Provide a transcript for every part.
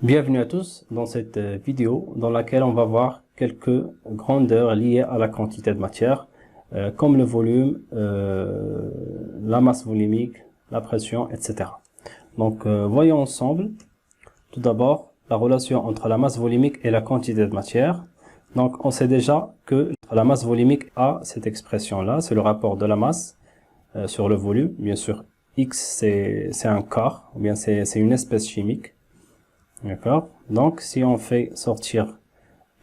Bienvenue à tous dans cette vidéo dans laquelle on va voir quelques grandeurs liées à la quantité de matière, comme le volume, la masse volumique, la pression, etc. Donc voyons ensemble tout d'abord la relation entre la masse volumique et la quantité de matière. Donc on sait déjà que la masse volumique a cette expression-là, c'est le rapport de la masse sur le volume. Bien sûr, X c'est un quart, ou bien c'est une espèce chimique. D'accord. Donc, si on fait sortir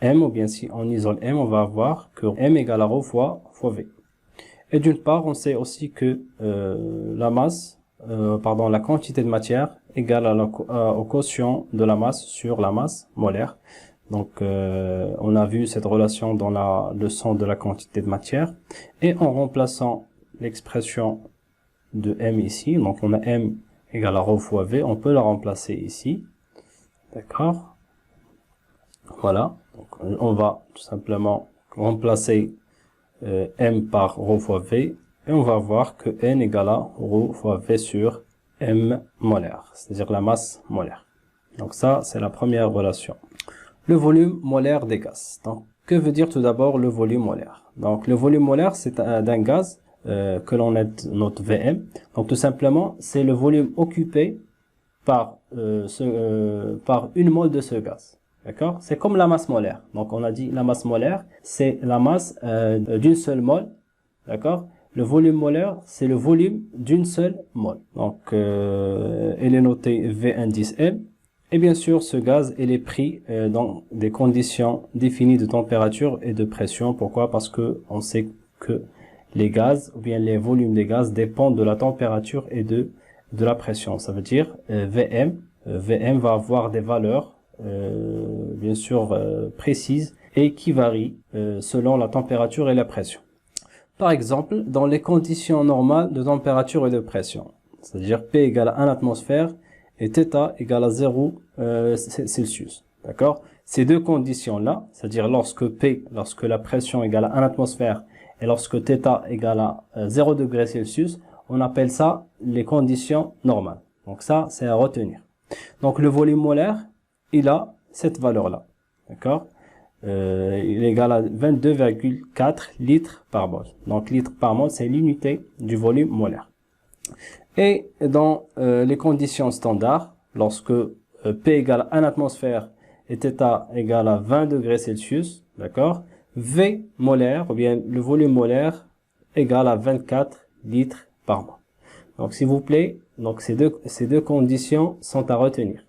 M, ou bien si on isole M, on va avoir que M égale à ρ fois V. Et d'une part, on sait aussi que la quantité de matière égale au quotient de la masse sur la masse molaire. Donc, on a vu cette relation dans la leçon de la quantité de matière. Et en remplaçant l'expression de M ici, donc on a M égale à ρ fois V, on peut la remplacer ici. D'accord. Voilà. Donc, on va tout simplement remplacer M par ρ fois V et on va voir que N égale à ρ fois V sur M molaire, c'est-à-dire la masse molaire. Donc ça, c'est la première relation. Le volume molaire des gaz. Donc, que veut dire tout d'abord le volume molaire? Donc, le volume molaire, c'est d'un gaz que l'on note Vm. Donc, tout simplement, c'est le volume occupé par une mole de ce gaz. D'accord? C'est comme la masse molaire. Donc on a dit la masse molaire, c'est la masse d'une seule mole. D'accord? Le volume molaire, c'est le volume d'une seule mole. Donc elle est notée V indice M. Et bien sûr, ce gaz, il est pris dans des conditions définies de température et de pression. Pourquoi? Parce que on sait que les gaz, ou bien les volumes des gaz, dépendent de la température et de la pression. Ça veut dire Vm va avoir des valeurs bien sûr précises et qui varient selon la température et la pression. Par exemple, dans les conditions normales de température et de pression, c'est-à-dire P égale à 1 atmosphère et θ égale à 0 Celsius. D'accord? Ces deux conditions-là, c'est-à-dire lorsque la pression égale à 1 atmosphère et lorsque θ égale à 0 degrés Celsius, on appelle ça les conditions normales. Donc ça, c'est à retenir. Donc le volume molaire, il a cette valeur-là. D'accord? Il est égal à 22,4 litres par mol. Donc litre par mol, c'est l'unité du volume molaire. Et dans les conditions standards, lorsque P égale à 1 atmosphère et θ égale à 20 degrés Celsius, d'accord? V molaire, ou bien le volume molaire, égale à 24 litres par mol. Donc s'il vous plaît, donc ces deux conditions sont à retenir.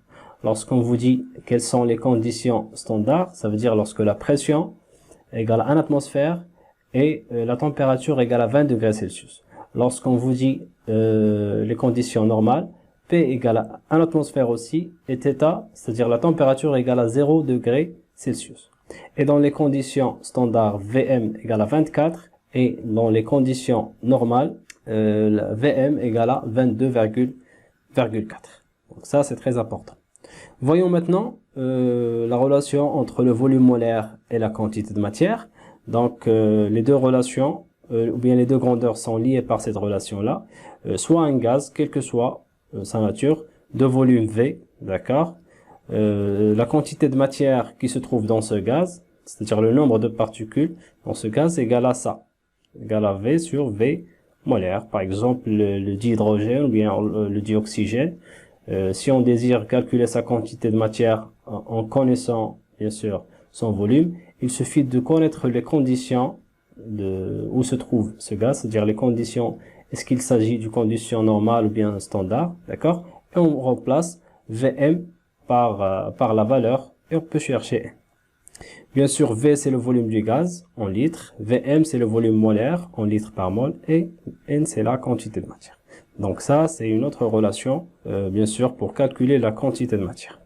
Lorsqu'on vous dit quelles sont les conditions standards, ça veut dire lorsque la pression égale à 1 atmosphère et la température égale à 20 degrés Celsius. Lorsqu'on vous dit les conditions normales, P égale à 1 atmosphère aussi et θ, c'est-à-dire la température égale à 0 degrés Celsius. Et dans les conditions standards, Vm égale à 24 et dans les conditions normales, Vm égale à 22,4. Donc ça, c'est très important. Voyons maintenant la relation entre le volume molaire et la quantité de matière. Donc les deux relations, ou bien les deux grandeurs sont liées par cette relation-là. Soit un gaz, quelle que soit sa nature, de volume V, d'accord. La quantité de matière qui se trouve dans ce gaz, c'est-à-dire le nombre de particules dans ce gaz, égale à ça, égale à V sur V molaire. Par exemple, le dihydrogène ou bien le dioxygène. Si on désire calculer sa quantité de matière en connaissant bien sûr son volume, il suffit de connaître les conditions où se trouve ce gaz, c'est-à-dire les conditions, est-ce qu'il s'agit d'une condition normale ou bien standard, d'accord? Et on remplace Vm par la valeur et on peut chercher. Bien sûr, V c'est le volume du gaz en litres, Vm c'est le volume molaire en litres par mol et N c'est la quantité de matière. Donc ça, c'est une autre relation, bien sûr, pour calculer la quantité de matière.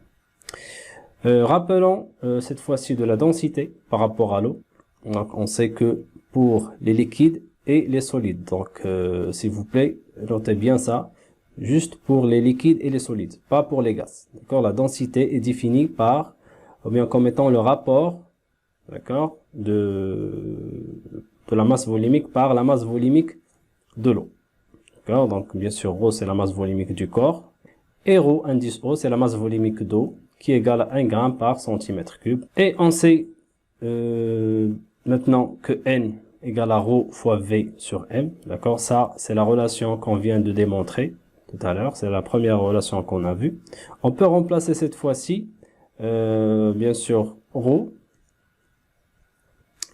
Rappelons cette fois-ci de la densité par rapport à l'eau. Donc on sait que pour les liquides et les solides, donc s'il vous plaît, notez bien ça, juste pour les liquides et les solides, pas pour les gaz. D'accord? La densité est définie par, ou bien comme étant le rapport, d'accord, de la masse volumique par la masse volumique de l'eau. Donc bien sûr, ρ c'est la masse volumique du corps et ρ indice O c'est la masse volumique d'eau qui est égal à 1 gramme par centimètre cube. Et on sait maintenant que N égale à ρ fois V sur M. D'accord? Ça, c'est la relation qu'on vient de démontrer tout à l'heure. C'est la première relation qu'on a vue. On peut remplacer cette fois-ci, bien sûr, ρ.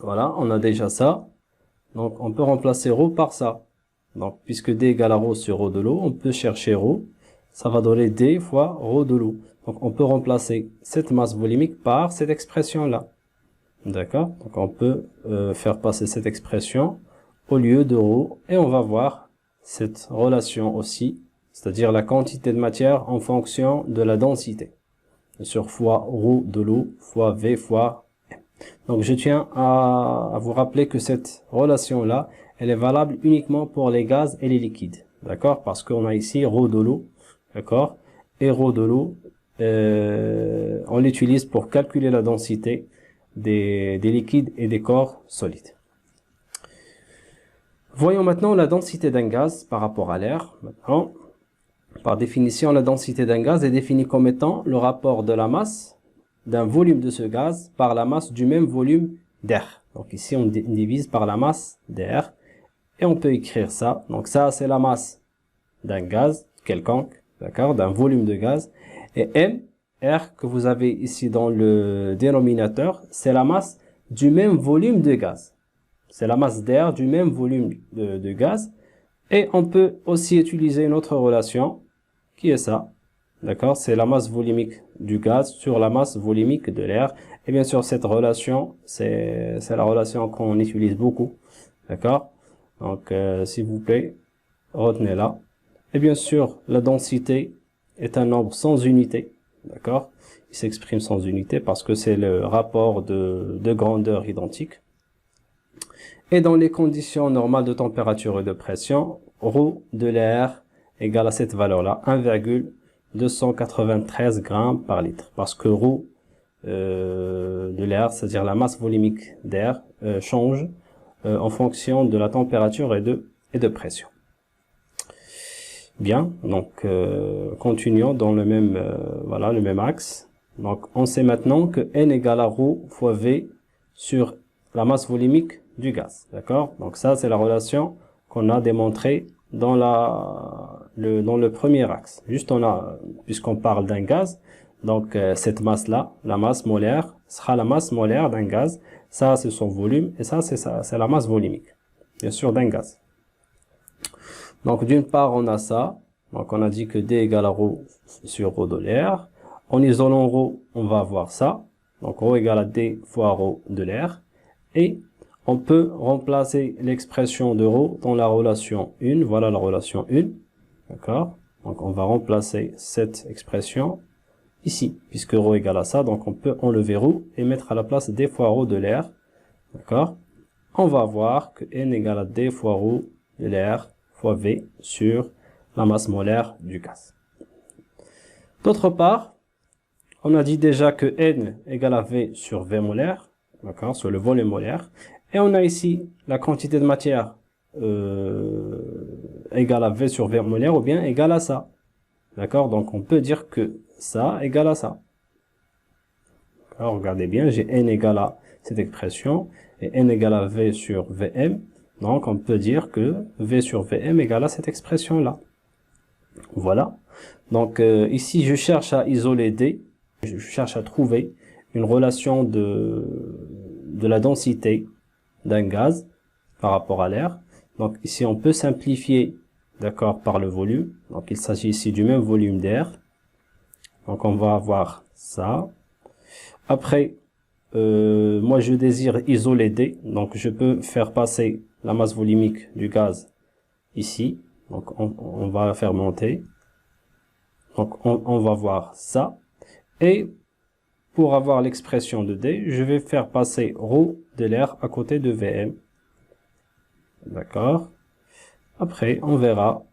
Voilà, on a déjà ça. Donc, on peut remplacer ρ par ça. Donc, puisque D égale à ρ sur ρ de l'eau, on peut chercher ρ. Ça va donner D fois ρ de l'eau. Donc, on peut remplacer cette masse volumique par cette expression-là. D'accord? Donc, on peut faire passer cette expression au lieu de ρ. Et on va voir cette relation aussi, c'est-à-dire la quantité de matière en fonction de la densité. Sur fois ρ de l'eau fois V fois M. Donc, je tiens à vous rappeler que cette relation-là, elle est valable uniquement pour les gaz et les liquides. D'accord? Parce qu'on a ici ρ de l'eau. D'accord? Et ρ de l'eau, on l'utilise pour calculer la densité des liquides et des corps solides. Voyons maintenant la densité d'un gaz par rapport à l'air. Maintenant, par définition, la densité d'un gaz est définie comme étant le rapport de la masse d'un volume de ce gaz par la masse du même volume d'air. Donc ici, on divise par la masse d'air et on peut écrire ça. Donc ça, c'est la masse d'un gaz quelconque, d'accord, d'un volume de gaz. Et M, R que vous avez ici dans le dénominateur, c'est la masse du même volume de gaz. C'est la masse d'air du même volume de gaz. Et on peut aussi utiliser une autre relation qui est ça. D'accord? C'est la masse volumique du gaz sur la masse volumique de l'air. Et bien sûr, cette relation, c'est la relation qu'on utilise beaucoup. D'accord? Donc, s'il vous plaît, retenez-la. Et bien sûr, la densité est un nombre sans unité. D'accord? Il s'exprime sans unité parce que c'est le rapport de grandeur identique. Et dans les conditions normales de température et de pression, ρ de l'air égale à cette valeur-là, 1,293 grammes par litre. Parce que ρ de l'air, c'est-à-dire la masse volumique d'air, change en fonction de la température et de pression. Bien, donc continuons dans le même, le même axe. Donc on sait maintenant que N égale à ρ fois V sur la masse volumique du gaz. D'accord? Donc ça, c'est la relation qu'on a démontrée dans le premier axe. Juste puisqu'on parle d'un gaz, donc cette masse-là, la masse molaire, sera la masse molaire d'un gaz. Ça, c'est son volume, et ça, c'est la masse volumique, bien sûr, d'un gaz. Donc d'une part, on a ça. Donc on a dit que D égale à ρ sur ρ de l'air. En isolant ρ, on va avoir ça. Donc ρ égale à D fois ρ de l'air. Et on peut remplacer l'expression de ρ dans la relation 1. Voilà la relation 1. D'accord? Donc on va remplacer cette expression ici, puisque ρ égale à ça. Donc on peut enlever ρ et mettre à la place D fois ρ de l'air. D'accord? On va voir que N égale à D fois ρ de l'air fois V sur la masse molaire du gaz. D'autre part, on a dit déjà que N égale à V sur V molaire, d'accord, sur le volume molaire. Et on a ici la quantité de matière égale à V sur V molaire ou bien égale à ça. D'accord? Donc on peut dire que ça égale à ça. Alors regardez bien, j'ai N égale à cette expression et N égale à V sur Vm. Donc on peut dire que V sur Vm égale à cette expression-là. Voilà. Donc ici je cherche à isoler D. Je cherche à trouver une relation de la densité d'un gaz par rapport à l'air. Donc ici on peut simplifier, d'accord, par le volume. Donc il s'agit ici du même volume d'air. Donc on va avoir ça. Après, moi je désire isoler D. Donc je peux faire passer la masse volumique du gaz ici. Donc on va faire monter. Donc on va voir ça. Et pour avoir l'expression de D, je vais faire passer ρ de l'air à côté de Vm. D'accord? Après, on verra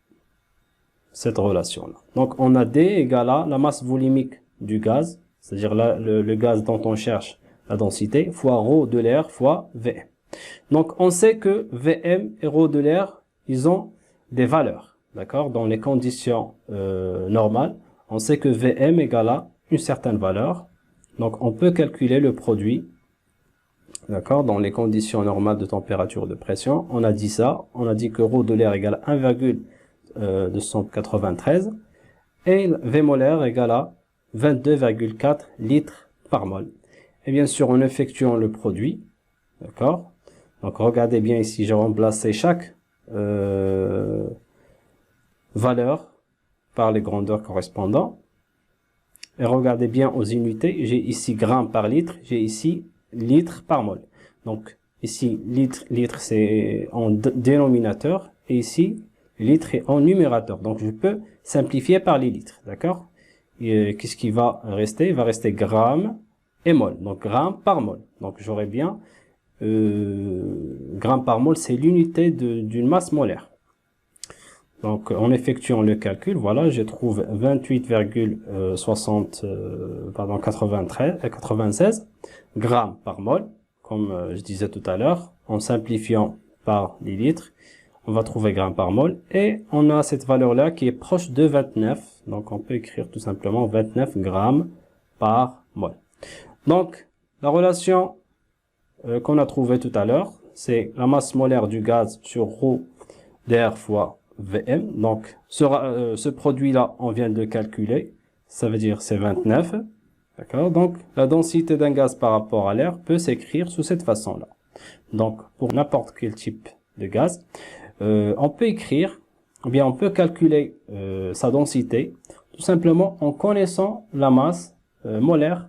cette relation-là. Donc, on a D égale à la masse volumique du gaz, c'est-à-dire le gaz dont on cherche la densité, fois ρ de l'air fois Vm. Donc, on sait que Vm et ρ de l'air, ils ont des valeurs. D'accord? Dans les conditions normales, on sait que Vm égale à une certaine valeur. Donc, on peut calculer le produit, d'accord, dans les conditions normales de température et de pression. On a dit ça, on a dit que ρ de l'air égale à 1,293 et V molaire égale à 22,4 litres par mol. Et bien sûr, en effectuant le produit, d'accord, donc regardez bien ici, j'ai remplacé chaque valeur par les grandeurs correspondantes. Et regardez bien aux unités, j'ai ici grammes par litre, j'ai ici litres par mol. Donc ici litre c'est en dénominateur et ici litre est en numérateur. Donc je peux simplifier par les litres, d'accord? Et qu'est-ce qui va rester? Il va rester grammes et mol. Donc grammes par mol. Donc j'aurai bien grammes par mol, c'est l'unité d'une masse molaire. Donc, en effectuant le calcul, voilà, je trouve 96 grammes par mol, comme je disais tout à l'heure. En simplifiant par les litres, on va trouver grammes par mol. Et on a cette valeur-là qui est proche de 29. Donc, on peut écrire tout simplement 29 grammes par mol. Donc, la relation qu'on a trouvée tout à l'heure, c'est la masse molaire du gaz sur ρ d'air fois Vm. Donc, ce produit-là, on vient de calculer. Ça veut dire c'est 29. D'accord? Donc, la densité d'un gaz par rapport à l'air peut s'écrire sous cette façon-là. Donc, pour n'importe quel type de gaz, on peut écrire, ou bien on peut calculer sa densité, tout simplement en connaissant la masse molaire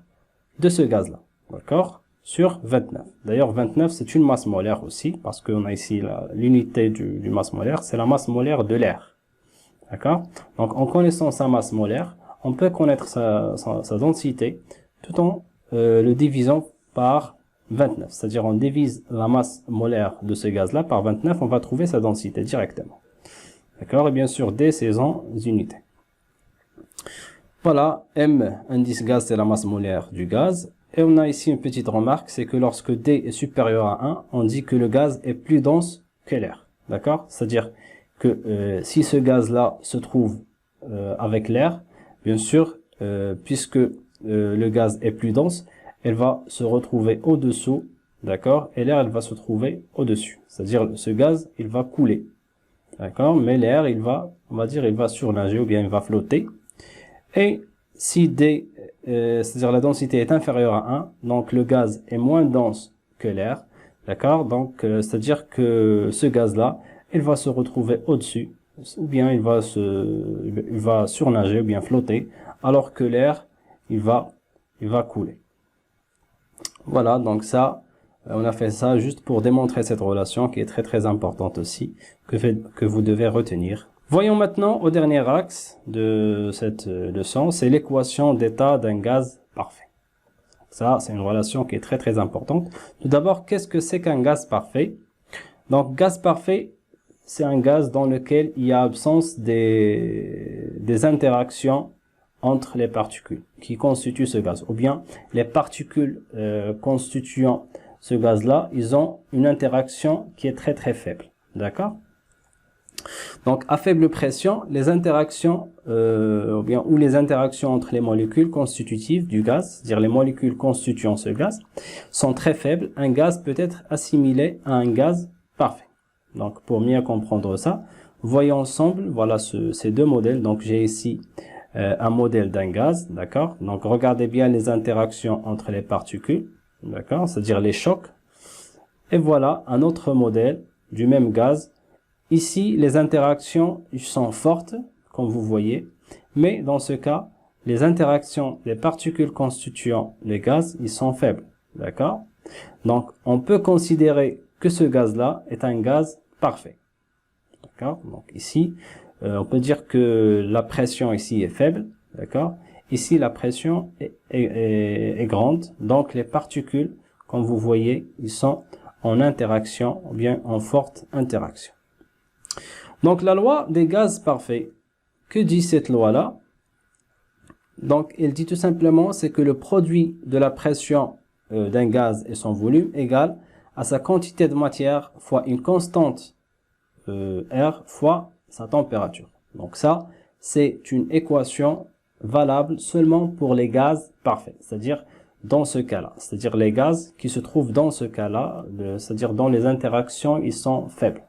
de ce gaz-là. D'accord? Sur 29. D'ailleurs, 29, c'est une masse molaire aussi, parce qu'on a ici l'unité du masse molaire, c'est la masse molaire de l'air. D'accord? Donc, en connaissant sa masse molaire, on peut connaître sa densité, tout en le divisant par 29. C'est-à-dire, on divise la masse molaire de ce gaz-là par 29, on va trouver sa densité directement. D'accord? Et bien sûr, D, c'est en unités. Voilà, M, indice gaz, c'est la masse molaire du gaz. Et on a ici une petite remarque, c'est que lorsque D est supérieur à 1, on dit que le gaz est plus dense que l'air. D'accord? C'est-à-dire que si ce gaz-là se trouve avec l'air, bien sûr, puisque le gaz est plus dense, elle va se retrouver au-dessous, d'accord? Et l'air, elle va se trouver au-dessus. C'est-à-dire ce gaz, il va couler. D'accord? Mais l'air, on va dire, il va surnager ou bien il va flotter. Et si D, c'est-à-dire la densité est inférieure à 1, donc le gaz est moins dense que l'air, d'accord? Donc, c'est-à-dire que ce gaz-là, il va se retrouver au-dessus, ou bien il va surnager, ou bien flotter, alors que l'air, il va couler. Voilà, donc ça, on a fait ça juste pour démontrer cette relation qui est très très importante aussi, que vous devez retenir. Voyons maintenant au dernier axe de cette leçon, c'est l'équation d'état d'un gaz parfait. Ça, c'est une relation qui est très très importante. Tout d'abord, qu'est-ce que c'est qu'un gaz parfait? Donc, gaz parfait, c'est un gaz dans lequel il y a absence des interactions entre les particules qui constituent ce gaz. Ou bien, les particules constituant ce gaz-là, ils ont une interaction qui est très très faible. D'accord? Donc, à faible pression, les interactions ou les interactions entre les molécules constitutives du gaz, c'est-à-dire les molécules constituant ce gaz, sont très faibles. Un gaz peut être assimilé à un gaz parfait. Donc, pour mieux comprendre ça, voyons ensemble, voilà ces deux modèles. Donc, j'ai ici un modèle d'un gaz, d'accord? Donc, regardez bien les interactions entre les particules, d'accord? C'est-à-dire les chocs. Et voilà un autre modèle du même gaz. Ici, les interactions sont fortes, comme vous voyez, mais dans ce cas, les interactions des particules constituant les gaz, ils sont faibles, d'accord? Donc, on peut considérer que ce gaz-là est un gaz parfait, d'accord? Donc ici, on peut dire que la pression ici est faible, d'accord? Ici, la pression est grande, donc les particules, comme vous voyez, ils sont en interaction, ou bien en forte interaction. Donc, la loi des gaz parfaits, que dit cette loi-là? Donc, elle dit tout simplement, c'est que le produit de la pression d'un gaz et son volume égale à sa quantité de matière fois une constante R fois sa température. Donc ça, c'est une équation valable seulement pour les gaz parfaits, c'est-à-dire dans ce cas-là, c'est-à-dire les gaz qui se trouvent dans ce cas-là, c'est-à-dire dans les interactions, ils sont faibles,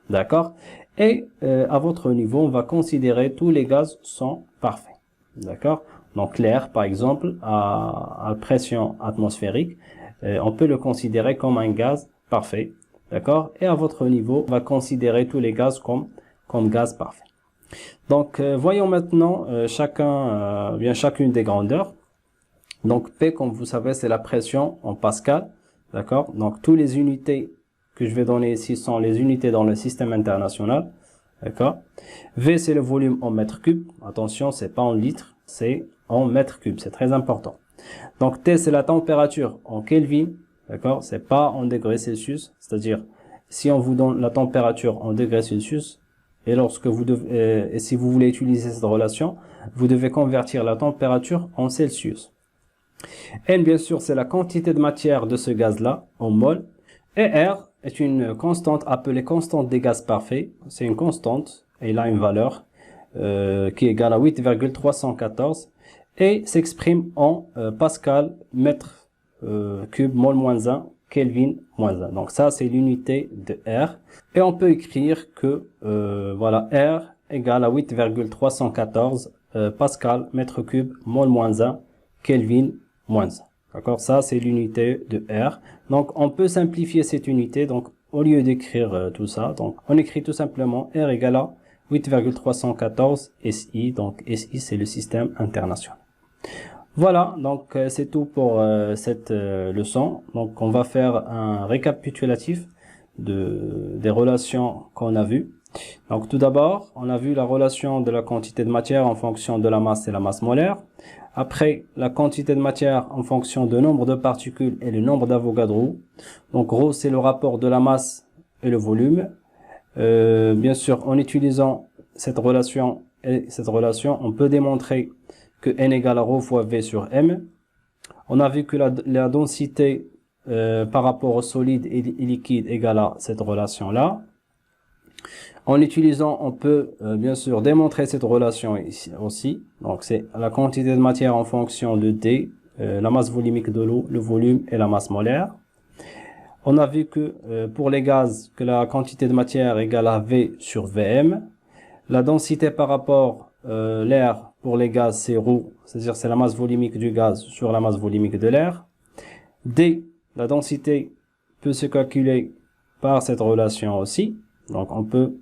d'accord? Et à votre niveau, on va considérer tous les gaz sont parfaits, d'accord? Donc l'air, par exemple, à pression atmosphérique, on peut le considérer comme un gaz parfait, d'accord? Et à votre niveau, on va considérer tous les gaz comme gaz parfait. Donc voyons maintenant chacune des grandeurs. Donc P, comme vous savez, c'est la pression en pascal, d'accord? Donc toutes les unités que je vais donner ici sont les unités dans le système international, d'accord? V, c'est le volume en mètres cubes. Attention, c'est pas en litres, c'est en mètres cubes, c'est très important. Donc T, c'est la température en Kelvin, d'accord? C'est pas en degrés Celsius, c'est-à-dire si on vous donne la température en degrés Celsius et et si vous voulez utiliser cette relation, vous devez convertir la température en Celsius. N, bien sûr, c'est la quantité de matière de ce gaz-là en mol. Et R est une constante appelée constante des gaz parfaits. C'est une constante et il a une valeur qui est égale à 8,314 et s'exprime en pascal mètre cube mol moins 1 Kelvin moins 1. Donc ça, c'est l'unité de R. Et on peut écrire que voilà, R égale à 8,314 pascal mètre cube mol moins 1 Kelvin moins 1. D'accord, ça c'est l'unité de R. Donc on peut simplifier cette unité. Donc au lieu d'écrire tout ça, donc on écrit tout simplement R égale à 8,314 SI. Donc SI, c'est le système international. Voilà, donc c'est tout pour cette leçon. Donc on va faire un récapitulatif des relations qu'on a vues. Donc tout d'abord, on a vu la relation de la quantité de matière en fonction de la masse et la masse molaire. Après, la quantité de matière en fonction du nombre de particules et le nombre d'Avogadro. Donc ρ, c'est le rapport de la masse et le volume. Bien sûr, en utilisant cette relation, on peut démontrer que N égale à ρ fois V sur M. On a vu que la densité par rapport au solide et liquide égale à cette relation-là. En l'utilisant, on peut bien sûr démontrer cette relation ici aussi. Donc c'est la quantité de matière en fonction de D, la masse volumique de l'eau, le volume et la masse molaire. On a vu que pour les gaz, que la quantité de matière égale à V sur Vm. La densité par rapport l'air pour les gaz, c'est ρ, c'est-à-dire c'est la masse volumique du gaz sur la masse volumique de l'air. D, la densité peut se calculer par cette relation aussi. Donc on peut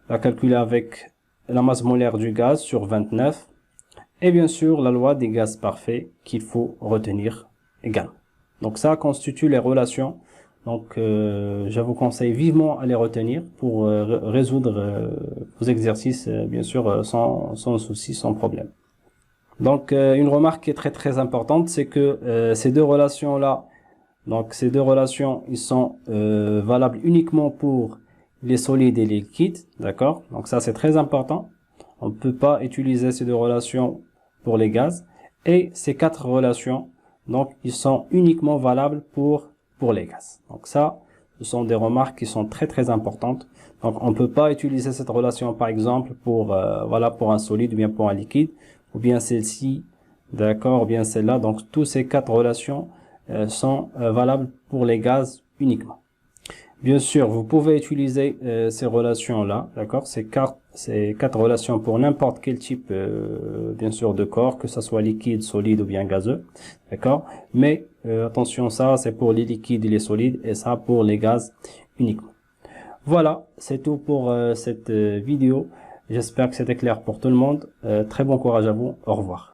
la calculer avec la masse molaire du gaz sur 29. Et bien sûr, la loi des gaz parfaits qu'il faut retenir également. Donc ça constitue les relations. Donc je vous conseille vivement à les retenir pour résoudre vos exercices, bien sûr, sans souci, sans problème. Donc une remarque qui est très importante, c'est que ces deux relations-là, donc ces deux relations, ils sont valables uniquement pour les solides et les liquides, d'accord? Donc ça c'est très important. On ne peut pas utiliser ces deux relations pour les gaz. Et ces quatre relations, donc ils sont uniquement valables pour les gaz. Donc ça, ce sont des remarques qui sont très importantes. Donc on ne peut pas utiliser cette relation par exemple pour voilà, pour un solide ou bien pour un liquide, ou bien celle-ci, d'accord, ou bien celle-là. Donc toutes ces quatre relations sont valables pour les gaz uniquement. Bien sûr, vous pouvez utiliser ces relations-là, d'accord, ces quatre relations pour n'importe quel type, bien sûr, de corps, que ce soit liquide, solide ou bien gazeux, d'accord. Mais attention, ça, c'est pour les liquides et les solides, et ça pour les gaz uniquement. Voilà, c'est tout pour cette vidéo. J'espère que c'était clair pour tout le monde. Très bon courage à vous. Au revoir.